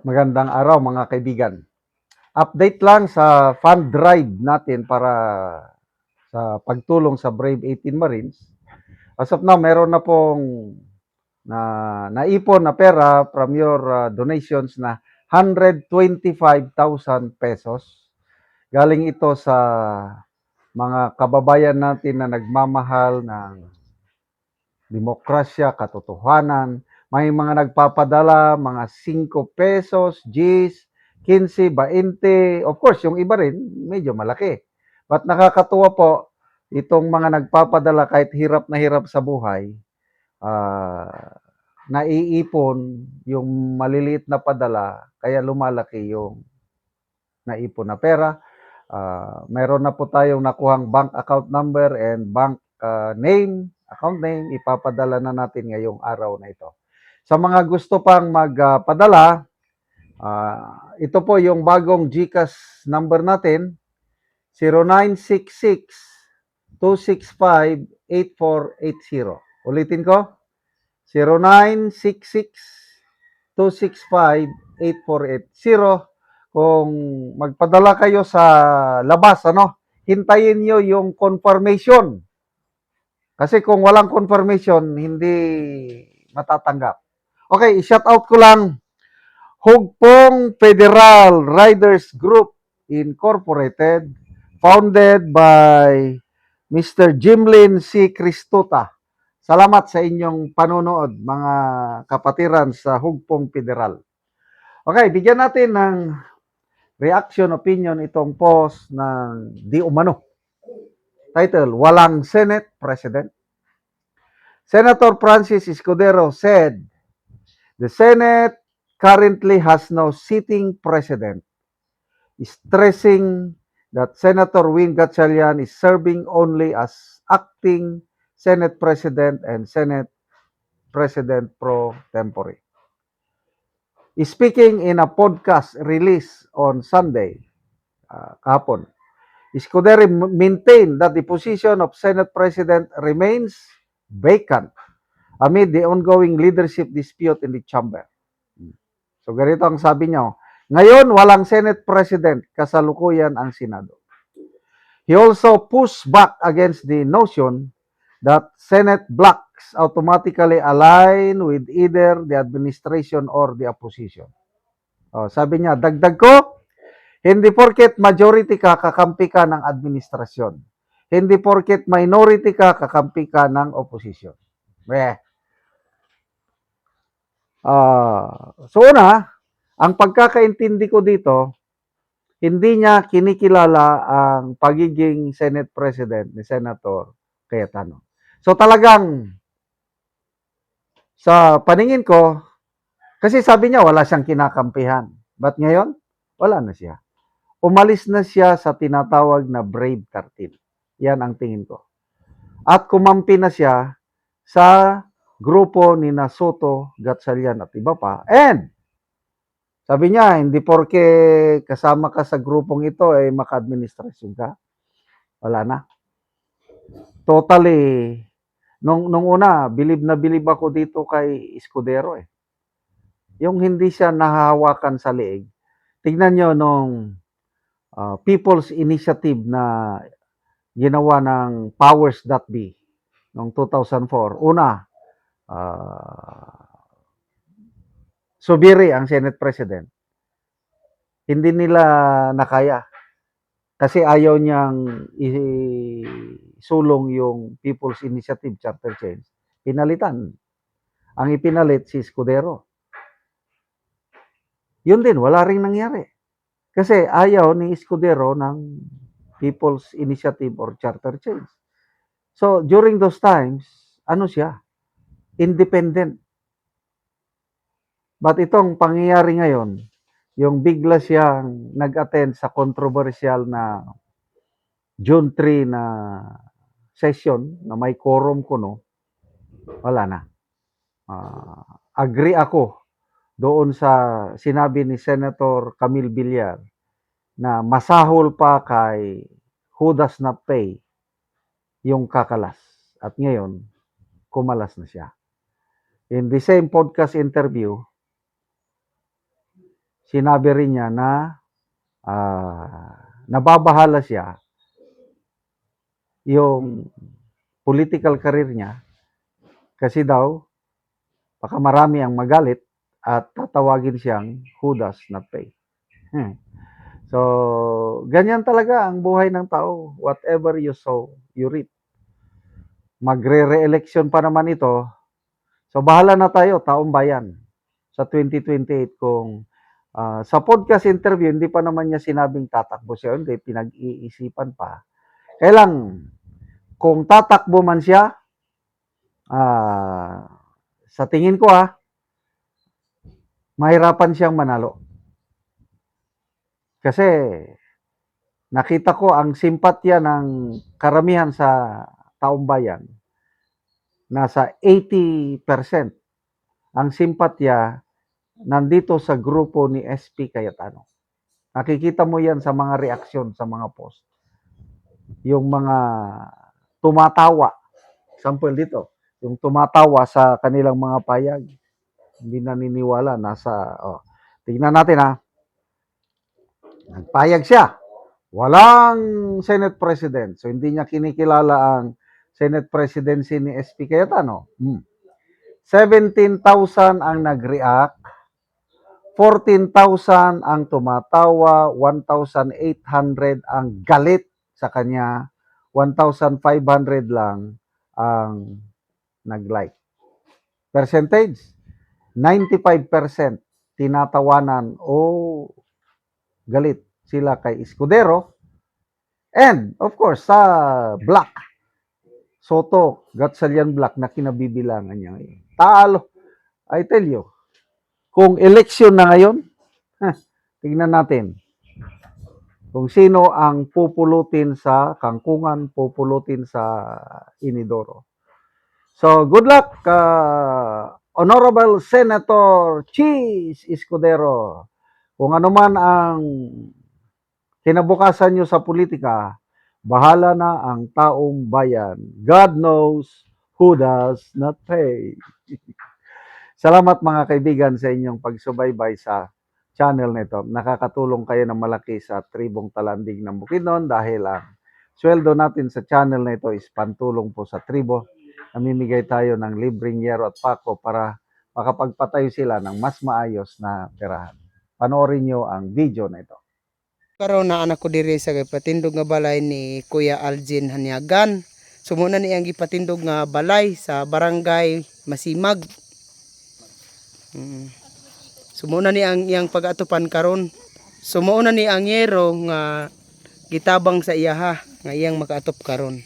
Magandang araw mga kaibigan. Update lang sa fund drive natin para sa pagtulong sa Brave 18 Marines. As of now, meron na pong naipon na pera from your donations na 125,000 pesos. Galing ito sa mga kababayan natin na nagmamahal ng demokrasya, katotohanan. May mga nagpapadala, mga 5 pesos, Gs, 15, 20. Of course, yung iba rin, medyo malaki. But nakakatuwa po, itong mga nagpapadala kahit hirap na hirap sa buhay, naiipon yung maliliit na padala, kaya lumalaki yung naipon na pera. Mayroon na po tayong nakuhang bank account number and bank account name, ipapadala na natin ngayong araw na ito. Sa mga gusto pang magpadala, ito po yung bagong GCash number natin, 0966-265-8480. Ulitin ko, 0966-265-8480. Kung magpadala kayo sa labas, hintayin nyo yung confirmation. Kasi kung walang confirmation, hindi matatanggap. Okay, shout out ko lang. Hugpong Federal Riders Group Incorporated, founded by Mr. Jimlin C. Cristuta. Salamat sa inyong panonood, mga kapatiran sa Hugpong Federal. Okay, bigyan natin ng reaction, opinion itong post ng Di Umano. Title, Walang Senate President. Senator Francis Escudero said, the Senate currently has no sitting president, stressing that Senator Win Gatchalian is serving only as acting Senate President and Senate President pro tempore. Speaking in a podcast released on Sunday, kahapon, Escudero maintained that the position of Senate President remains vacant amid the ongoing leadership dispute in the chamber. So ganito ang sabi niya, ngayon walang Senate President, kasalukuyan ang Senado. He also pushed back against the notion that Senate blocks automatically align with either the administration or the opposition. Sabi niya, dagdag ko, hindi porket majority ka, kakampi ka ng administrasyon. Hindi porket minority ka, kakampi ka ng opposition. So una, ang pagkakaintindi ko dito, hindi niya kinikilala ang pagiging Senate President ni Senator Cayetano. So talagang sa paningin ko, kasi sabi niya wala siyang kinakampihan. But ngayon, wala na siya. Umalis na siya sa tinatawag na Brave 13. Yan ang tingin ko. At kumampi na siya sa grupo ni Soto, Gatchalian at iba pa. And sabi niya, hindi porke kasama ka sa grupong ito ay maka-administrasyon ka. Wala na. Totally. Nung una, bilib na bilib ako dito kay Escudero eh. Yung hindi siya nahahawakan sa leeg. Tignan nyo nung People's Initiative na ginawa ng Powers That Be noong 2004. Una, Subiri ang Senate President. Hindi nila nakaya. Kasi ayaw niyang isulong yung People's Initiative Charter Change. Pinalitan. Ang ipinalit si Escudero. Yun din, wala ring nangyari. Kasi ayaw ni Escudero ng People's Initiative or Charter Change. So, during those times, ano siya? Independent. But itong pangyayari ngayon, yung bigla siyang nag-attend sa controversial na June 3 na session na may quorum kuno, wala na. Agree ako doon sa sinabi ni Senator Camille Villar na masahol pa kay who does not pay yung kakalas. At ngayon, kumalas na siya. In the same podcast interview, sinabi rin niya na nababahala siya yung political career niya kasi daw baka marami ang magalit at tatawagin siyang who does not pay. So, ganyan talaga ang buhay ng tao. Whatever you sow, you reap. Magre-re-election pa naman ito. So, bahala na tayo, taong bayan, sa 2028 kung sa podcast interview, hindi pa naman niya sinabing tatakbo siya. Hindi, pinag-iisipan pa. Kailang, kung tatakbo man siya, sa tingin ko mahirapan siyang manalo. Kasi nakita ko ang simpatya ng karamihan sa taong bayan, nasa 80% ang simpatya nandito sa grupo ni SP Cayetano. Nakikita mo yan sa mga reaksyon sa mga post. Yung mga tumatawa, example dito, yung tumatawa sa kanilang mga payag, hindi naniniwala, tingnan natin nagpayag siya. Walang Senate President. So, hindi niya kinikilala ang Senate Presidency ni SP Cayetano. 17,000 ang nag-react, 14,000 ang tumatawa, 1,800 ang galit sa kanya, 1,500 lang ang nag-like. Percentage, 95% tinatawanan o galit sila kay Escudero. And, of course, sa Black, Soto, Gatchalian Black na kinabibilangan niya ngayon. Talo. I tell you, kung election na ngayon, tingnan natin kung sino ang pupulutin sa Kangkungan, pupulutin sa Inidoro. So, good luck, Honorable Senator Cheese Escudero. Kung ano man ang kinabukasan nyo sa politika, bahala na ang taong bayan. God knows who does not pay. Salamat mga kaibigan sa inyong pagsubaybay sa channel nito. Nakakatulong kayo ng malaki sa Tribong Talanding ng Bukidnon dahil ang sweldo natin sa channel na ito is pantulong po sa tribo. Namimigay tayo ng libreng yero at pako para makapagpatayo sila ng mas maayos na tirahan. Panoorin nyo ang video na ito. Karon na anak ko diri sa gipatindog nga balay ni Kuya Algin Hanyagan. Sumuna ni ang gipatindog nga balay sa barangay Masimag. Sumuna ni ang iyang pag-atupan karon. Sumuuna ni ang yero nga gitabang sa iyaha nga iyang makaatop karon.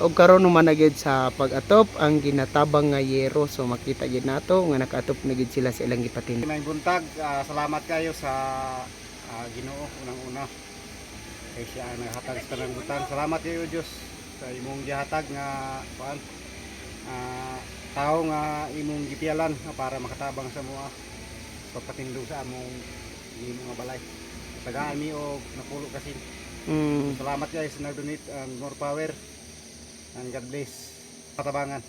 Og karon naman na gid sa pag-atop ang ginatabang nga yero, so makita gid nato nga nakaatop na gid sila sa ilang gipatindog. May buntag, salamat kayo sa Ginoo unang-una. Kay siya ang naghatag sa tanang butang. Salamat kayo Dios sa imong gihatag nga kuan tao nga imong gipialan para makatabang sa mga pagpatindog sa among imong nga balay. Tagaan mi og napulo kasi. Salamat guys nag-donate more power. And God bless katabangan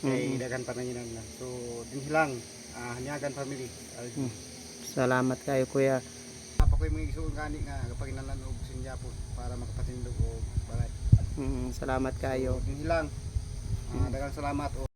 kay dagan pananginan na. So dinhi lang Hanyagan family. Salamat kayo kuya. Apa ko'y mga isuon gani nga kapag inalan og sinjapon para makapatindog og balay. Salamat kayo. Hilang. Daghang salamat.